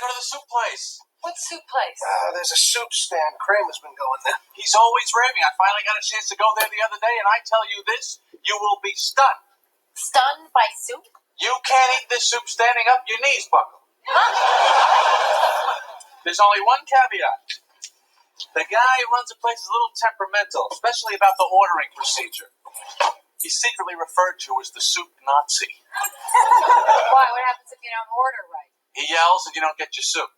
go to the soup place. What soup place? There's a soup stand. Kramer's been going there. He's always raving. I finally got a chance to go there the other day, and I tell you this, you will be stunned. Stunned by soup? You can't eat this soup standing up, your knees buckle. There's only one caveat. The guy who runs the place is a little temperamental, especially about the ordering procedure. He's secretly referred to as the soup Nazi. Why? What happens if you don't order right? He yells and you don't get your soup.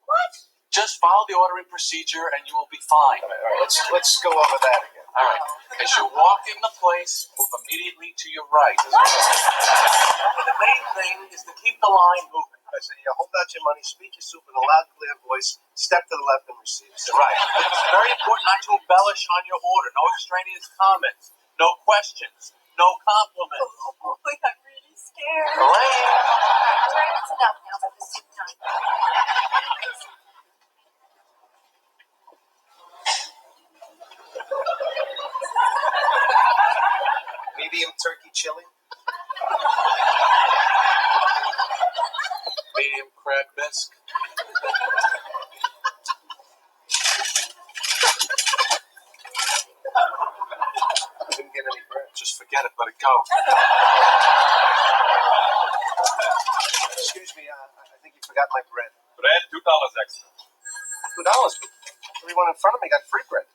What? Just follow the ordering procedure and you will be fine. All right. Let's go over that again. All right. As you walk in the place, move immediately to your right. The main thing is to keep the line moving. I say, hold out your money, speak your soup in a loud, clear voice, step to the left and receive. Right. It's very important not to embellish on your order. No extraneous comments. No questions. No compliments. Oh, boy, I'm really scared. Elaine. Right, that's enough now about the soup time. Medium turkey chili. Medium crab bisque. I didn't get any bread. Just forget it. Let it go. Excuse me, I think you forgot my bread. Bread, $2 extra. $2. Everyone in front of me got free bread.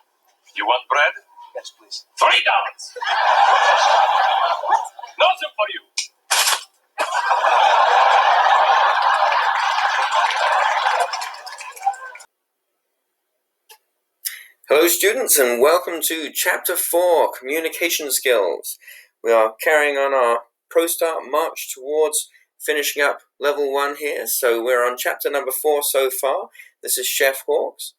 You want bread? Yes, please. $3. Nothing for you. Hello students and welcome to Chapter 4, Communication Skills. We are carrying on our ProStart march towards finishing up level 1 here. So we're on chapter number 4 so far. This is Chef Hawks.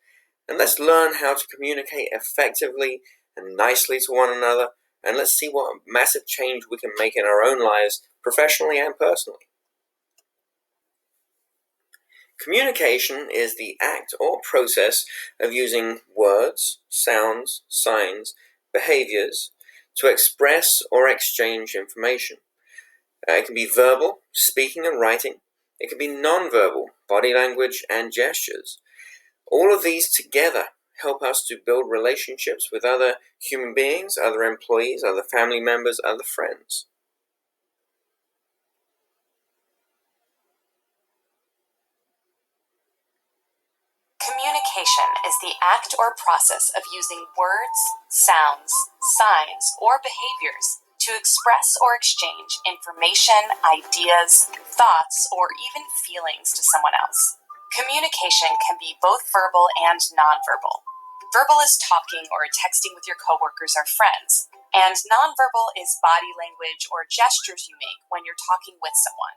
And let's learn how to communicate effectively and nicely to one another. And let's see what massive change we can make in our own lives, professionally and personally. Communication is the act or process of using words, sounds, signs, behaviors to express or exchange information. It can be verbal, speaking and writing. It can be nonverbal, body language and gestures. All of these together help us to build relationships with other human beings, other employees, other family members, other friends. Communication is the act or process of using words, sounds, signs, or behaviors to express or exchange information, ideas, thoughts, or even feelings to someone else. Communication can be both verbal and nonverbal. Verbal is talking or texting with your coworkers or friends, and nonverbal is body language or gestures you make when you're talking with someone.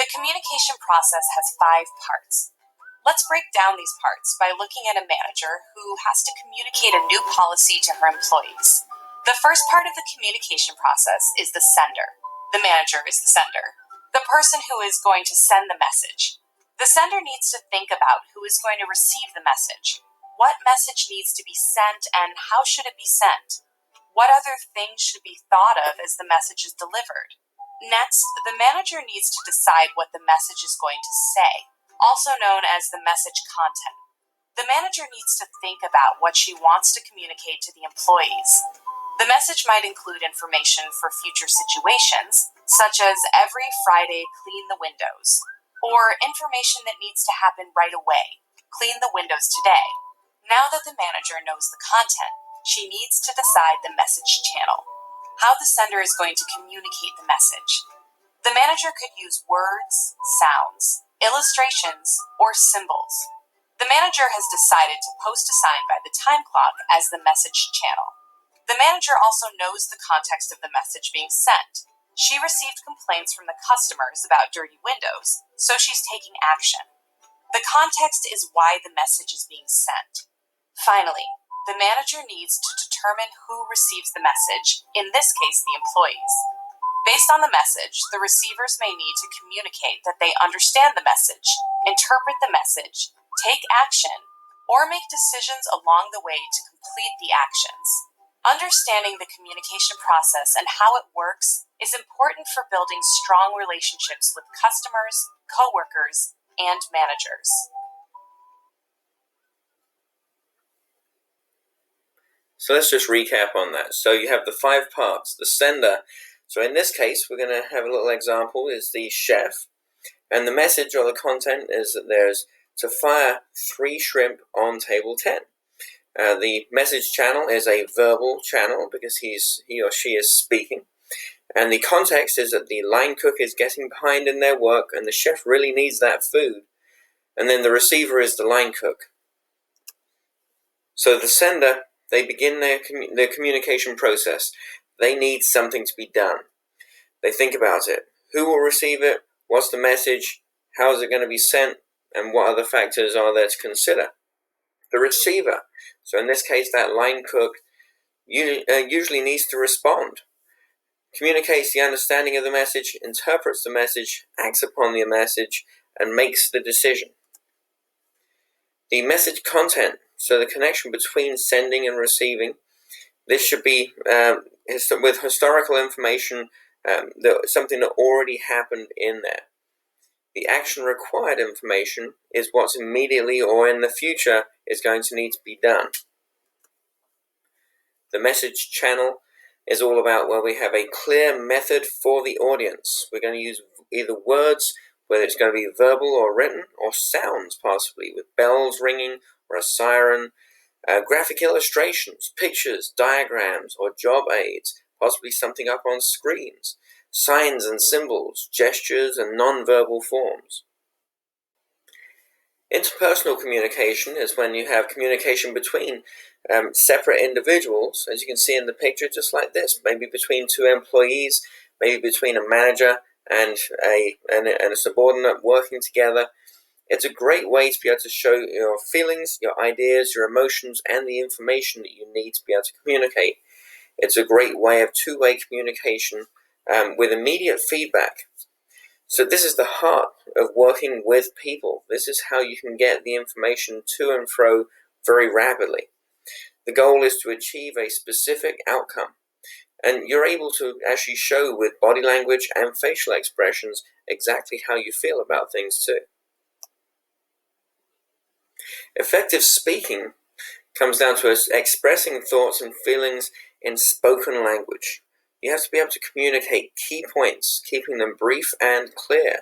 The communication process has 5 parts. Let's break down these parts by looking at a manager who has to communicate a new policy to her employees. The first part of the communication process is the sender. The manager is the sender, the person who is going to send the message. The sender needs to think about who is going to receive the message. What message needs to be sent and how should it be sent? What other things should be thought of as the message is delivered? Next, the manager needs to decide what the message is going to say, also known as the message content. The manager needs to think about what she wants to communicate to the employees. The message might include information for future situations, such as every Friday clean the windows, or information that needs to happen right away, clean the windows today. Now that the manager knows the content, she needs to decide the message channel, how the sender is going to communicate the message. The manager could use words, sounds, illustrations, or symbols. The manager has decided to post a sign by the time clock as the message channel. The manager also knows the context of the message being sent. She received complaints from the customers about dirty windows, so she's taking action. The context is why the message is being sent. Finally, the manager needs to determine who receives the message, in this case the employees. Based on the message, the receivers may need to communicate that they understand the message, interpret the message, take action, or make decisions along the way to complete the actions. Understanding the communication process and how it works is important for building strong relationships with customers, coworkers, and managers. So let's just recap on that. So you have the 5 parts. The sender. So in this case, we're going to have a little example, is the chef. And the message or the content is that there's to fire 3 shrimp on table 10. The message channel is a verbal channel because he or she is speaking. And the context is that the line cook is getting behind in their work and the chef really needs that food. And then the receiver is the line cook. So the sender, they begin their communication process. They need something to be done. They think about it. Who will receive it? What's the message? How is it going to be sent? And what other factors are there to consider? The receiver. So in this case, that line cook usually needs to respond. Communicates the understanding of the message, interprets the message, acts upon the message, and makes the decision. The message content, so the connection between sending and receiving, this should be with historical information, something that already happened in there. The action required information is what's immediately or in the future is going to need to be done. The message channel is all about where we have a clear method for the audience. We're going to use either words, whether it's going to be verbal or written, or sounds possibly, with bells ringing or a siren, graphic illustrations, pictures, diagrams, or job aids, possibly something up on screens, signs and symbols, gestures, and nonverbal forms. Interpersonal communication is when you have communication between separate individuals, as you can see in the picture, just like this, maybe between 2 employees, maybe between a manager and a subordinate working together. It's a great way to be able to show your feelings, your ideas, your emotions, and the information that you need to be able to communicate. It's a great way of 2-way communication with immediate feedback. So this is the heart of working with people. This is how you can get the information to and fro very rapidly. The goal is to achieve a specific outcome. And you're able to actually show with body language and facial expressions exactly how you feel about things too. Effective speaking comes down to us expressing thoughts and feelings in spoken language. You have to be able to communicate key points, keeping them brief and clear,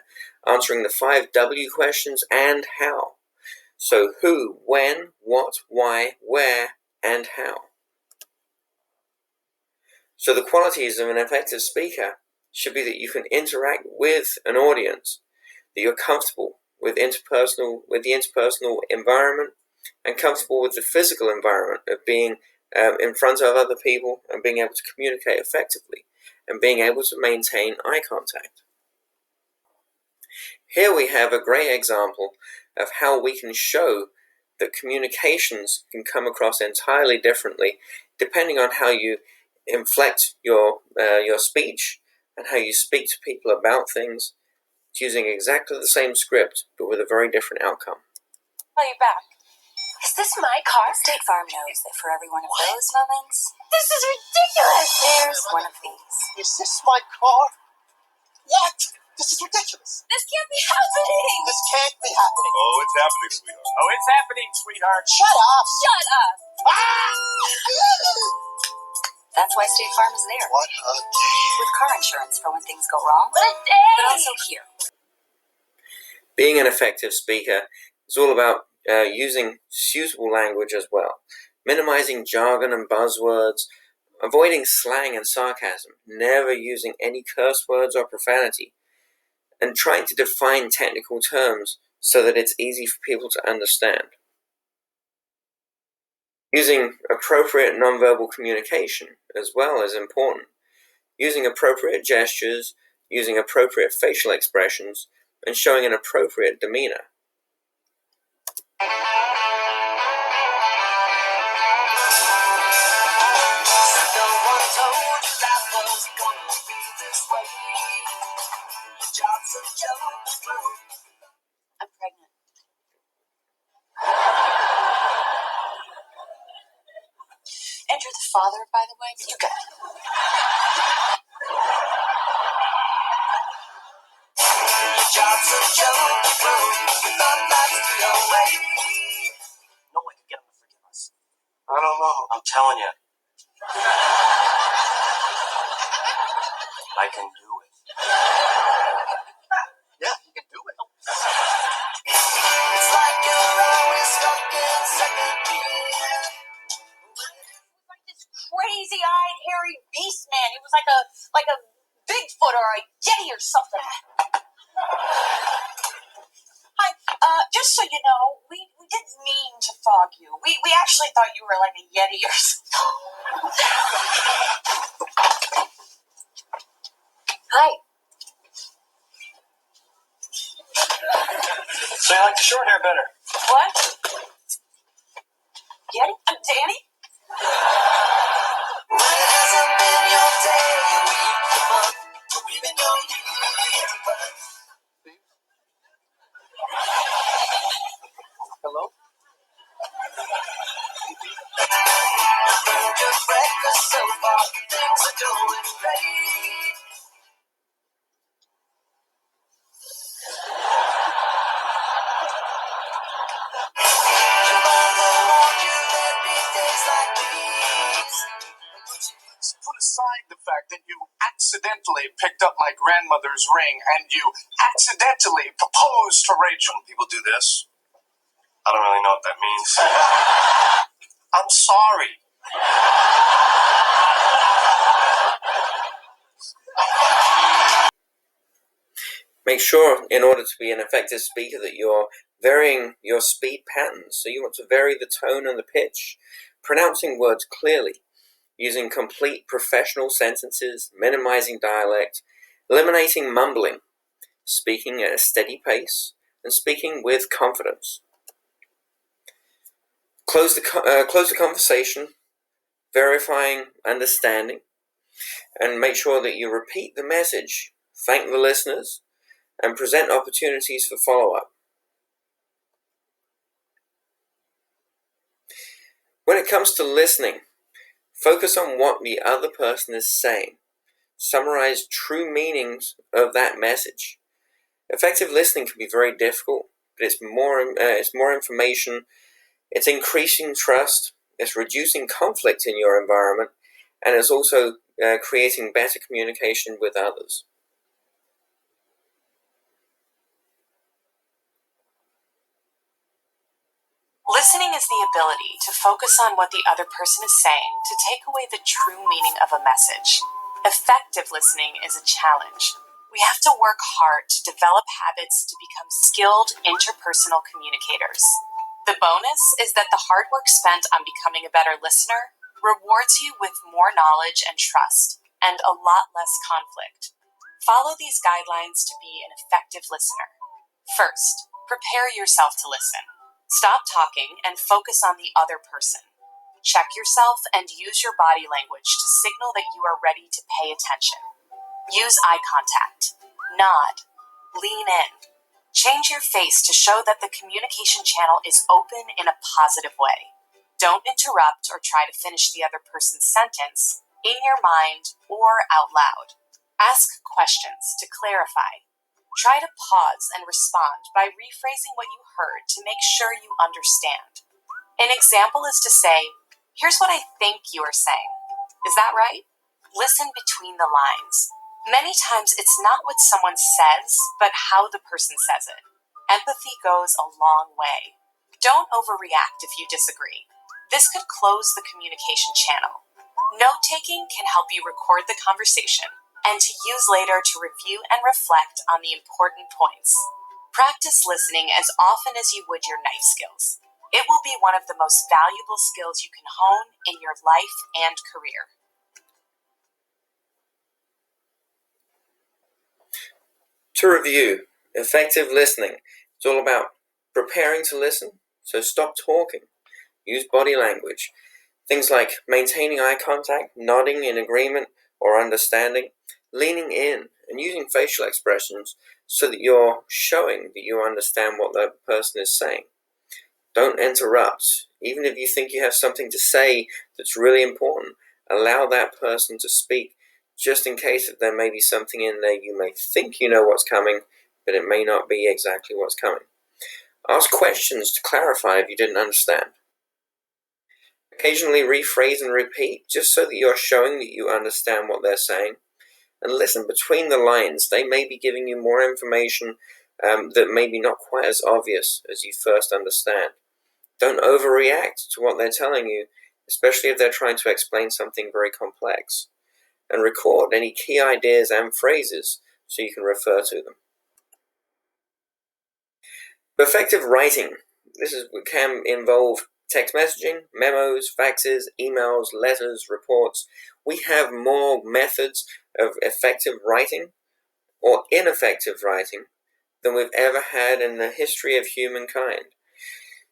answering the 5 W questions and how. So who, when, what, why, where, and how. So the qualities of an effective speaker should be that you can interact with an audience, that you're comfortable with the interpersonal environment, and comfortable with the physical environment of being in front of other people and being able to communicate effectively and being able to maintain eye contact. Here we have a great example of how we can show that communications can come across entirely differently depending on how you inflect your speech and how you speak to people about things. It's using exactly the same script but with a very different outcome. Oh, you're back. Is this my car? State Farm knows that for every one of those moments, This is ridiculous! there's one of these. Is this my car? What? This is ridiculous. This can't be happening! This can't be happening. Oh, it's happening, sweetheart. Oh, it's happening, sweetheart. Shut up. Shut up! Ah! That's why State Farm is there. What a day. With car insurance for when things go wrong, What a day! but also here. Being an effective speaker is all about using suitable language as well, minimizing jargon and buzzwords, avoiding slang and sarcasm, never using any curse words or profanity, and trying to define technical terms so that it's easy for people to understand. Using appropriate nonverbal communication as well is important. Using appropriate gestures, using appropriate facial expressions, and showing an appropriate demeanor. I'm pregnant. And you're the father, by the way? You got it. Job's a joke, you broke. You thought life's the way. No one can get him to forgive us. I don't know. I'm telling you. I can do it. Yeah, you can do it. It's like you're always stuck in second gear. Like this crazy-eyed, hairy beast man. He was like a Bigfoot or a Yeti or something. Hi, just so you know, we didn't mean to fog you. We actually thought you were like a Yeti or something. Hi. So you like the short hair better? What? Yeti? Danny? When it hasn't been your day, your week, your month, or even your year, but Hello? burned your breakfast so far, things are going great. Your mother warned you there'd be days like these. Put aside the fact that you accidentally picked up my grandmother's ring and you accidentally proposed to Rachel. When people do this, I don't really know what that means. I'm sorry. Make sure, in order to be an effective speaker, that you're varying your speed patterns. So you want to vary the tone and the pitch, pronouncing words clearly, using complete professional sentences, minimizing dialect, eliminating mumbling, speaking at a steady pace, and speaking with confidence. Close the conversation, verifying understanding, and make sure that you repeat the message, thank the listeners, and present opportunities for follow-up. When it comes to listening, focus on what the other person is saying. Summarize true meanings of that message. Effective listening can be very difficult, but it's more information. It's increasing trust. It's reducing conflict in your environment, and it's also creating better communication with others. Listening is the ability to focus on what the other person is saying to take away the true meaning of a message. Effective listening is a challenge. We have to work hard to develop habits to become skilled interpersonal communicators. The bonus is that the hard work spent on becoming a better listener rewards you with more knowledge and trust, and a lot less conflict. Follow these guidelines to be an effective listener. First, prepare yourself to listen. Stop talking and focus on the other person. Check yourself and use your body language to signal that you are ready to pay attention. Use eye contact. Nod. Lean in. Change your face to show that the communication channel is open in a positive way. Don't interrupt or try to finish the other person's sentence in your mind or out loud. Ask questions to clarify. Try to pause and respond by rephrasing what you heard to make sure you understand. An example is to say, "Here's what I think you are saying. Is that right?" Listen between the lines. Many times it's not what someone says, but how the person says it. Empathy goes a long way. Don't overreact if you disagree. This could close the communication channel. Note-taking can help you record the conversation and to use later to review and reflect on the important points. Practice listening as often as you would your knife skills. It will be one of the most valuable skills you can hone in your life and career. To review, effective listening is all about preparing to listen, so stop talking. Use body language. Things like maintaining eye contact, nodding in agreement or understanding, leaning in, and using facial expressions so that you're showing that you understand what the person is saying. Don't interrupt. Even if you think you have something to say that's really important, allow that person to speak, just in case that there may be something in there you may think you know what's coming, but it may not be exactly what's coming. Ask questions to clarify if you didn't understand. Occasionally rephrase and repeat, just so that you're showing that you understand what they're saying. And listen between the lines. They may be giving you more information that may be not quite as obvious as you first understand. Don't overreact to what they're telling you, especially if they're trying to explain something very complex. And record any key ideas and phrases so you can refer to them. Effective writing. This can involve text messaging, memos, faxes, emails, letters, reports. We have more methods of effective writing or ineffective writing than we've ever had in the history of humankind.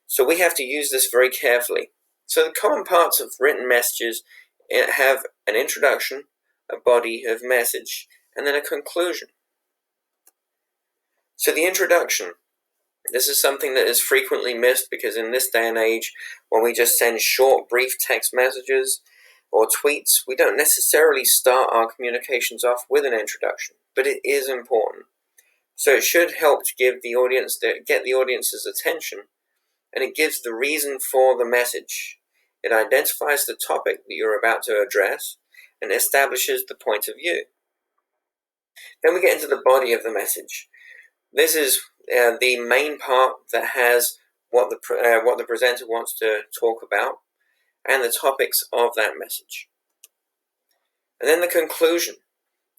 So we have to use this very carefully. So the common parts of written messages have an introduction, a body of message, and then a conclusion. So the introduction. This is something that is frequently missed because in this day and age, when we just send short, brief text messages or tweets, we don't necessarily start our communications off with an introduction, but it is important. So it should help to get the audience's attention, and it gives the reason for the message. It identifies the topic that you're about to address and establishes the point of view. Then we get into the body of the message. This is the main part that has what the presenter wants to talk about and the topics of that message. And then the conclusion.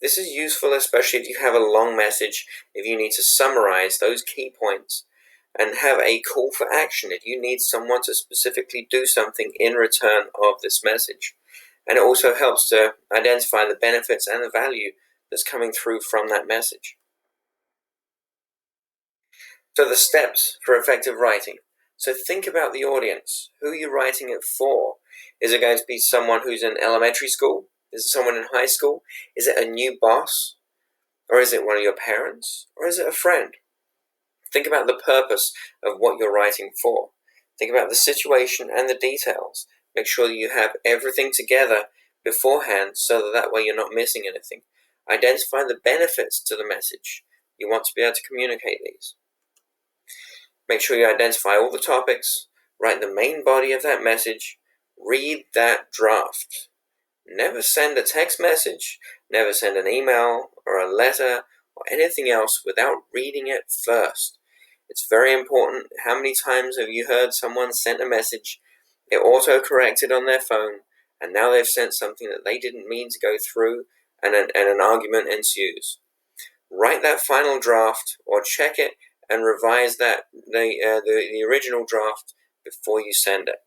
This is useful especially if you have a long message, if you need to summarize those key points and have a call for action, if you need someone to specifically do something in return of this message. And it also helps to identify the benefits and the value that's coming through from that message. So the steps for effective writing. So think about the audience. Who are you writing it for? Is it going to be someone who's in elementary school? Is it someone in high school? Is it a new boss? Or is it one of your parents? Or is it a friend? Think about the purpose of what you're writing for. Think about the situation and the details. Make sure that you have everything together beforehand so that way you're not missing anything. Identify the benefits to the message. You want to be able to communicate these. Make sure you identify all the topics, write the main body of that message, read that draft. Never send a text message, never send an email or a letter or anything else without reading it first. It's very important. How many times have you heard someone sent a message, it auto-corrected on their phone, and now they've sent something that they didn't mean to go through and an argument ensues? Write that final draft or check it and revise the original draft before you send it.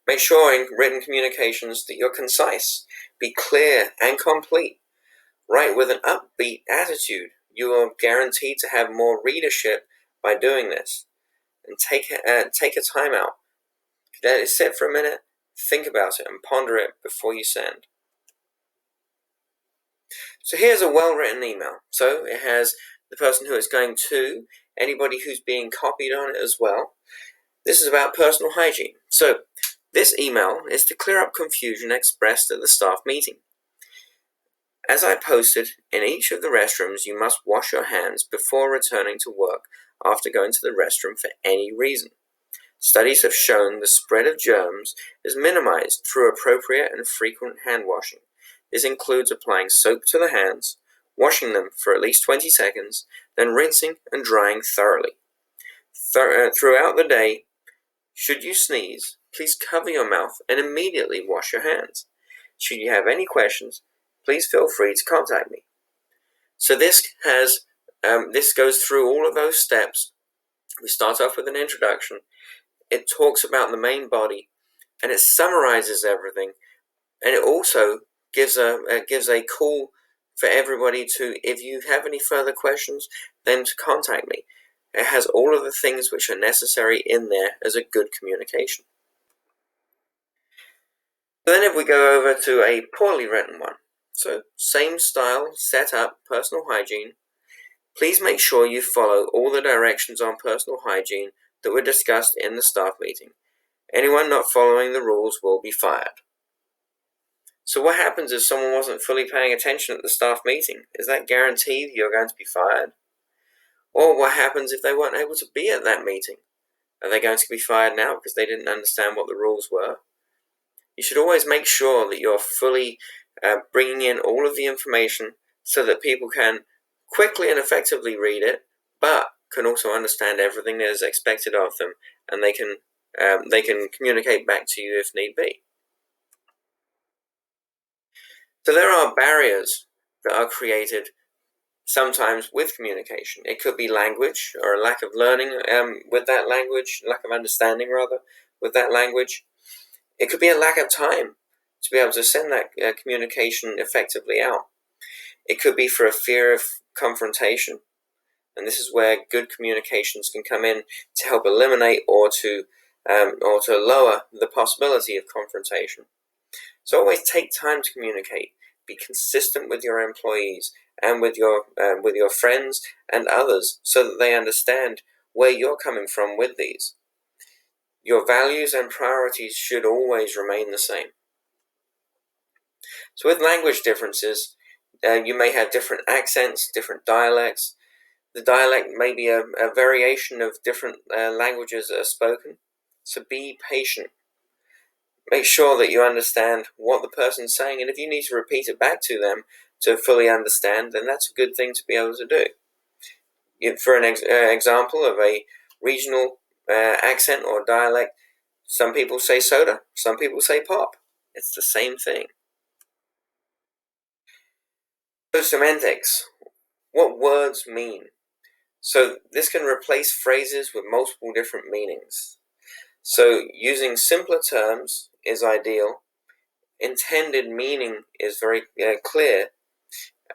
Make sure in written communications that you're concise, be clear and complete. Write with an upbeat attitude. You are guaranteed to have more readership by doing this. And take a time out. Let it sit for a minute, think about it, and ponder it before you send. So here's a well-written email. So it has the person who it's going to, anybody who's being copied on it as well. This is about personal hygiene. So this email is to clear up confusion expressed at the staff meeting. As I posted, in each of the restrooms you must wash your hands before returning to work after going to the restroom for any reason. Studies have shown the spread of germs is minimized through appropriate and frequent hand washing. This includes applying soap to the hands, washing them for at least 20 seconds, then rinsing and drying thoroughly. Throughout the day, should you sneeze, please cover your mouth and immediately wash your hands. Should you have any questions, please feel free to contact me. So this goes through all of those steps. We start off with an introduction. It talks about the main body, and it summarizes everything, and it also gives a call for everybody to, if you have any further questions, then to contact me. It has all of the things which are necessary in there as a good communication. Then if we go over to a poorly written one, so same style, set up, personal hygiene. Please make sure you follow all the directions on personal hygiene that were discussed in the staff meeting. Anyone not following the rules will be fired. So what happens if someone wasn't fully paying attention at the staff meeting? Is that guaranteed you're going to be fired? Or what happens if they weren't able to be at that meeting? Are they going to be fired now because they didn't understand what the rules were? You should always make sure that you're fully bringing in all of the information so that people can quickly and effectively read it, but can also understand everything that is expected of them, and they can communicate back to you if need be. So there are barriers that are created sometimes with communication. It could be language, or a lack of learning with that language, lack of understanding rather, with that language. It could be a lack of time to be able to send that communication effectively out. It could be for a fear of confrontation, and this is where good communications can come in to help eliminate or to lower the possibility of confrontation. So always take time to communicate. Be consistent with your employees and with your friends and others so that they understand where you're coming from with these. Your values and priorities should always remain the same. So with language differences, you may have different accents, different dialects. The dialect may be a variation of different languages that are spoken. So be patient. Make sure that you understand what the person's saying, and if you need to repeat it back to them to fully understand, then that's a good thing to be able to do. For an example of a regional accent or dialect, some people say soda, some people say pop. It's the same thing. So semantics, what words mean. So this can replace phrases with multiple different meanings. So using simpler terms is ideal. Intended meaning is very clear.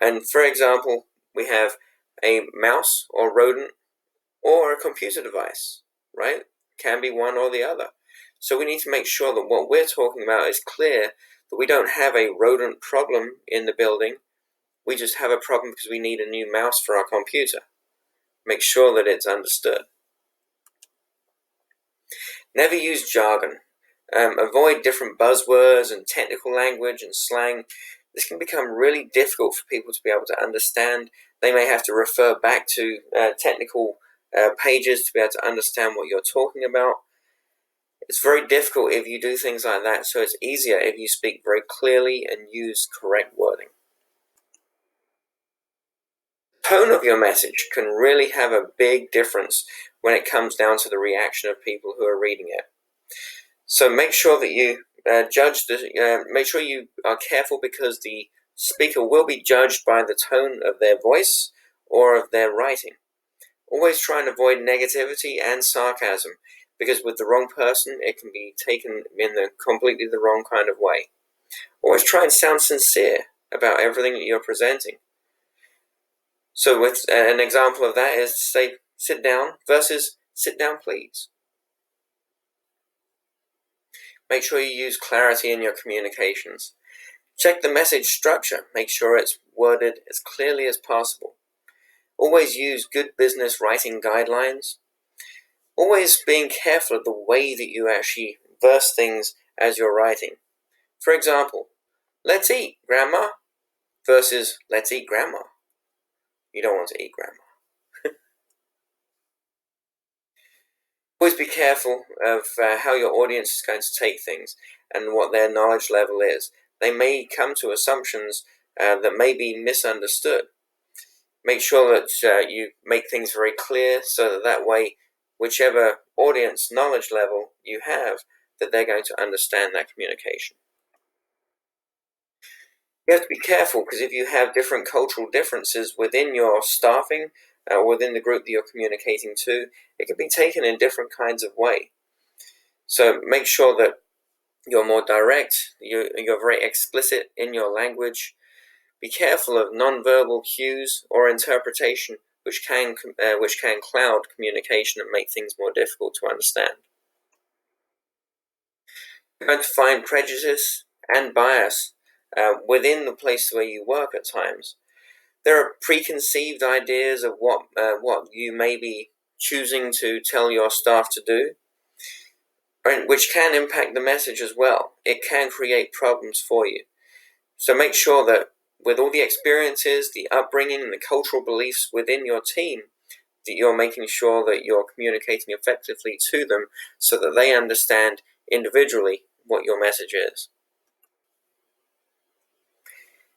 And for example, we have a mouse or rodent or a computer device, right? Can be one or the other. So we need to make sure that what we're talking about is clear, that we don't have a rodent problem in the building. We just have a problem because we need a new mouse for our computer. Make sure that it's understood. Never use jargon. Avoid different buzzwords and technical language and slang. This can become really difficult for people to be able to understand. They may have to refer back to technical pages to be able to understand what you're talking about. It's very difficult if you do things like that, so it's easier if you speak very clearly and use correct wording. The tone of your message can really have a big difference when it comes down to the reaction of people who are reading it. So make sure that you make sure you are careful, because the speaker will be judged by the tone of their voice or of their writing. Always try and avoid negativity and sarcasm, because with the wrong person, it can be taken in completely the wrong kind of way. Always try and sound sincere about everything that you're presenting. So with an example of that is to say, sit down versus sit down please. Make sure you use clarity in your communications. Check the message structure. Make sure it's worded as clearly as possible. Always use good business writing guidelines. Always being careful of the way that you actually verse things as you're writing. For example, let's eat, Grandma, versus let's eat, Grandma. You don't want to eat Grandma. Always be careful of how your audience is going to take things and what their knowledge level is. They may come to assumptions that may be misunderstood. Make sure that you make things very clear, so that way, whichever audience knowledge level you have, that they're going to understand that communication. You have to be careful, because if you have different cultural differences within your staffing, within the group that you're communicating to, it can be taken in different kinds of way. So make sure that you're more direct, you're very explicit in your language. Be careful of nonverbal cues or interpretation, which can cloud communication and make things more difficult to understand. You're going to find prejudice and bias within the place where you work at times. There are preconceived ideas of what you may be choosing to tell your staff to do, which can impact the message as well. It can create problems for you. So make sure that with all the experiences, the upbringing, and the cultural beliefs within your team, that you're making sure that you're communicating effectively to them so that they understand individually what your message is.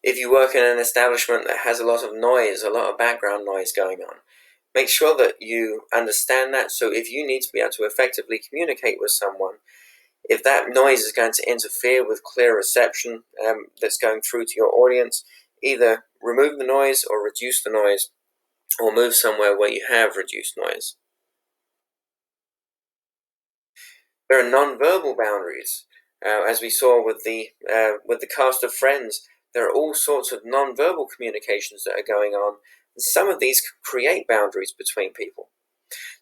If you work in an establishment that has a lot of noise, a lot of background noise going on, make sure that you understand that. So if you need to be able to effectively communicate with someone, if that noise is going to interfere with clear reception that's going through to your audience, either remove the noise or reduce the noise, or move somewhere where you have reduced noise. There are nonverbal boundaries. As we saw with the cast of Friends, there are all sorts of nonverbal communications that are going on, and some of these create boundaries between people.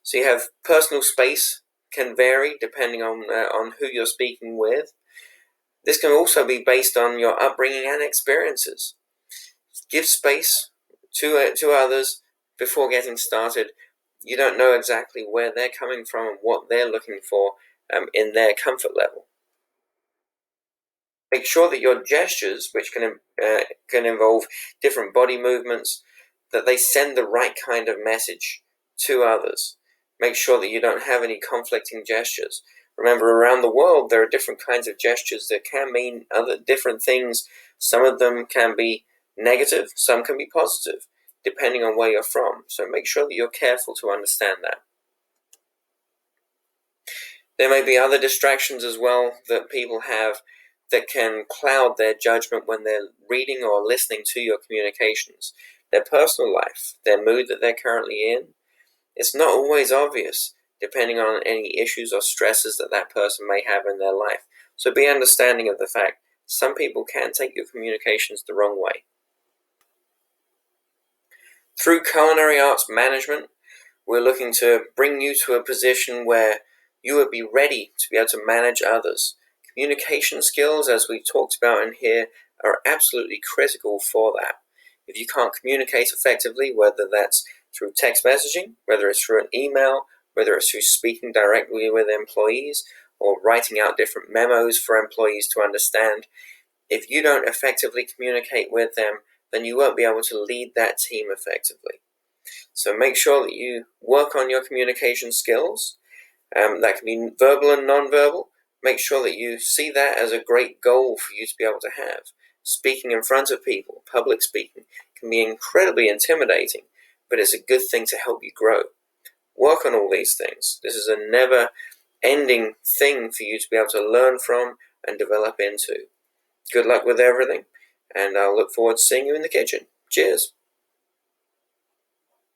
So you have personal space can vary depending on who you're speaking with. This can also be based on your upbringing and experiences. Give space to others before getting started. You don't know exactly where they're coming from and what they're looking for in their comfort level. Make sure that your gestures, which can involve different body movements, that they send the right kind of message to others. Make sure that you don't have any conflicting gestures. Remember, around the world, there are different kinds of gestures that can mean other different things. Some of them can be negative, some can be positive, depending on where you're from. So make sure that you're careful to understand that. There may be other distractions as well that people have that can cloud their judgment when they're reading or listening to your communications. Their personal life, their mood that they're currently in. It's not always obvious, depending on any issues or stresses that that person may have in their life. So be understanding of the fact some people can take your communications the wrong way. Through culinary arts management, we're looking to bring you to a position where you would be ready to be able to manage others. Communication skills, as we've talked about in here, are absolutely critical for that. If you can't communicate effectively, whether that's through text messaging, whether it's through an email, whether it's through speaking directly with employees, or writing out different memos for employees to understand, if you don't effectively communicate with them, then you won't be able to lead that team effectively. So make sure that you work on your communication skills. That can be verbal and nonverbal. Make sure that you see that as a great goal for you to be able to have. Speaking in front of people, public speaking, can be incredibly intimidating, but it's a good thing to help you grow. Work on all these things. This is a never-ending thing for you to be able to learn from and develop into. Good luck with everything, and I'll look forward to seeing you in the kitchen. Cheers.